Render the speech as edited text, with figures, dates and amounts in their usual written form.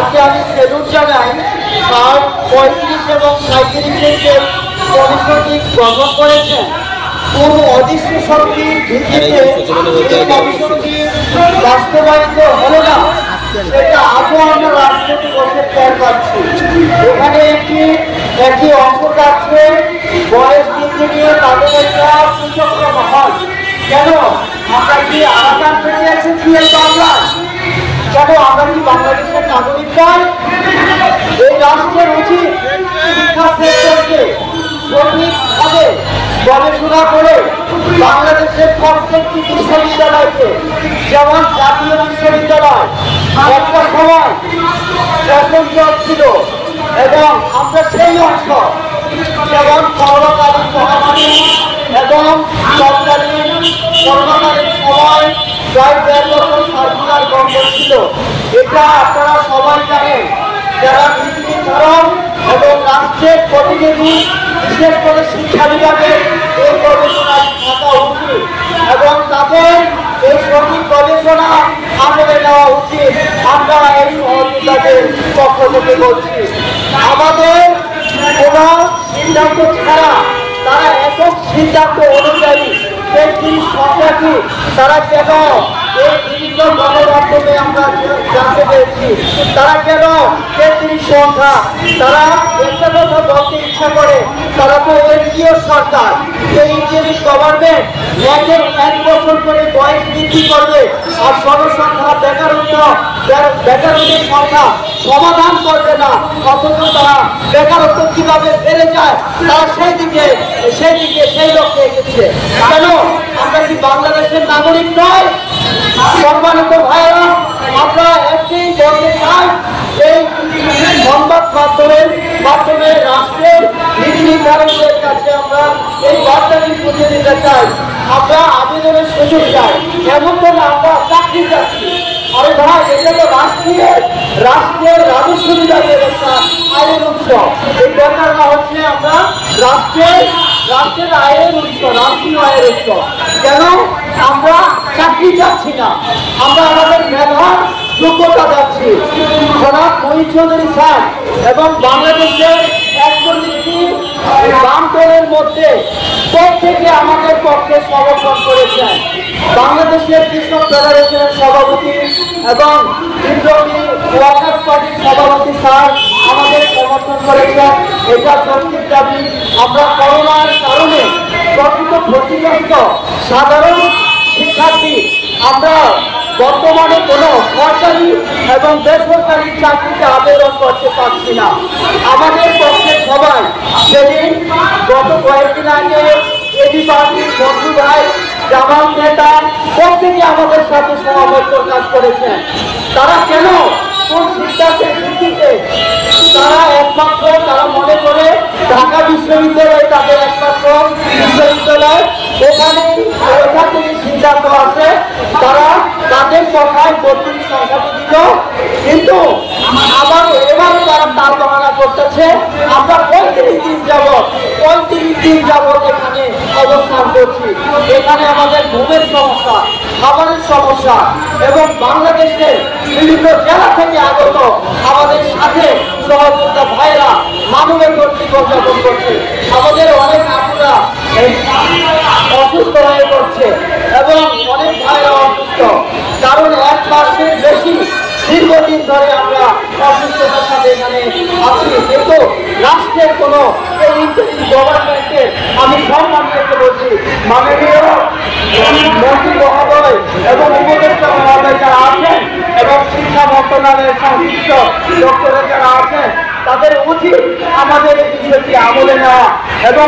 আজকে আমি সেলুট জানাই 35 এবং 37-এর যে কমিশনটি গঠন করেছেন, কোন অদৃশ্য শক্তির ভিত্তিতে এই কমিশনটি বাস্তবায়িত হলো না, সেটা আজও আমরা রাজনীতি বসে টের পাচ্ছি। এখানে একটি অংশ যাচ্ছে বয়স বৃদ্ধি নিয়ে তাদের একটা সুচক্র মহল। কেন আমরা কি আরাকান থেকে এসেছি এই বাংলায়? কেন আমরা কি বাংলাদেশের নাগরিক নয়? এই রাষ্ট্রের উচিত শিক্ষা সেক্টরকে সঠিকভাবে গবেষণা করে বাংলাদেশের প্রত্যেকটি বিশ্ববিদ্যালয়কে, যেমন জাতীয় বিশ্ববিদ্যালয় একটা সময় শাসনচল ছিল এবং আমরা সেই অংশ, যেমন করোনাকালীন মহামারী এবং তৎকালীন করোনাকালীন সময় প্রায় 1.5 বছর সার্কুলার বন্ধ ছিল। এটা আপনারা সবাই জানেন। যারা নীতি নির্ধারণ এবং রাষ্ট্রের প্রতিনিধি, বিশেষ করে শিক্ষা বিভাগের এই গবেষণায় থাকা উচিত এবং তাদের এই সঠিক গবেষণা আমলে নেওয়া উচিত। আমরা এই সহযোগিতাদের পক্ষ থেকে বলছি, আমাদের কোনো সিদ্ধান্ত ছাড়া তারা একক সিদ্ধান্ত অনুযায়ী সেই সংখ্যাটি তারা কেন এই বিভিন্ন গণমাধ্যমে আমরা জানতে পেরেছি, তারা কেন সেই সংখ্যা তারা একটা কথা বলতে ইচ্ছা করে, তারা তো এনজিও সরকার, এই ইন্ডিয়ান গভর্নমেন্ট 1 বছর করে বয়স বৃদ্ধি করবে আর জনসংখ্যা বেকারত্বের সংখ্যা সমাধান করবে না, অথচ তারা বেকারত্ব কিভাবে বেড়ে যায় তারা সেই লক্ষ্যে এসেছে। কেন আমরা কি বাংলাদেশের নাগরিক নয়? সম্মানিত ভাইয়েরা, আমরা একটি বলতে চাই, এই সংবাদ মাধ্যমে রাষ্ট্রের নীতি নির্ধারকদের কাছে আমরা এই বার্তাটি পৌঁছে দিতে চাই। আমরা আবেদনের সুযোগ চাই, এমন করে আমরা চাকরি চাচ্ছি। আরে ভাই, এটা তো রাষ্ট্রের রাজস্ব বিভাগের একটা আয়ের উৎস। এই ব্যাপারটা হচ্ছে আমরা রাষ্ট্রের আয়ের উৎস, রাষ্ট্রীয় আয়ের উৎস। কেন আমরা চাকরি চাচ্ছি না? আমরা আমাদের মেধার যোগ্যতা যাচ্ছি। জনাব মহিত চৌধুরী স্যার এবং বাংলাদেশের 41টি বাম দলের মধ্যে প্রত্যেকে আমাদের পক্ষে সমর্থন করেছেন। বাংলাদেশের কৃষক ফেডারেশনের সভাপতি এবং বিপ্লবী ওয়ার্কার্স পার্টির সভাপতি স্যার আমাদের সমর্থন করেছেন। এটা যৌক্তিক দাবি। আমরা করোনার কারণে প্রকৃত ক্ষতিগ্রস্ত সাধারণ শিক্ষার্থী, আমরা বর্তমানে কোনো সরকারি এবং বেসরকারি চাকরিতে আবেদন করতে পারছি না। আমাদের পক্ষে সবাই সেদিন গত কয়েকদিন আগে এবি পার্টির বন্ধু ভাই, জামাত নেতা প্রত্যেকে আমাদের সাথে সহমত প্রকাশ করেছেন। তারা কেন কোন সিদ্ধান্তের ভিত্তিতে তারা মনে করে ঢাকা বিশ্ববিদ্যালয় তাদের একমাত্র বিশ্ববিদ্যালয়, ওখানে থেকে সিদ্ধান্ত আছে, তারা তাদের কথায় 32 সংখ্যাটি দিল। কিন্তু এবার তারা তার বাহানা করতেছে, আমরা 35 দিন যাবৎ এখানে অবস্থান করছি। এখানে আমাদের ঘুমের সমস্যা, খাবারের সমস্যা এবং বাংলাদেশের বিভিন্ন জেলা থেকে আগত আমাদের সাথে সহযোগিতা ভাইরা মানবের কর্তৃপক্ষ যাপন করছে। আমাদের অনেক আপুরা অসুস্থ হয়ে পড়ছে এবং অনেক ভাইরা অসুস্থ, কারণ 1 মাসের বেশি দীর্ঘদিন ধরে আমরা অসুস্থতার সাথে এখানে আছি। কিন্তু রাষ্ট্রের কোনো গভর্নমেন্টের আমি সম্মান করতে বলছি, মাননীয় মন্ত্রী মহোদয় এবং উপদেষ্টা মহোদয় যারা আছেন এবং শিক্ষা মন্ত্রণালয়ের সংশ্লিষ্ট দপ্তরে যারা আছেন, তাদের উচিত আমাদের এই বিষয়টি আমলে নেওয়া এবং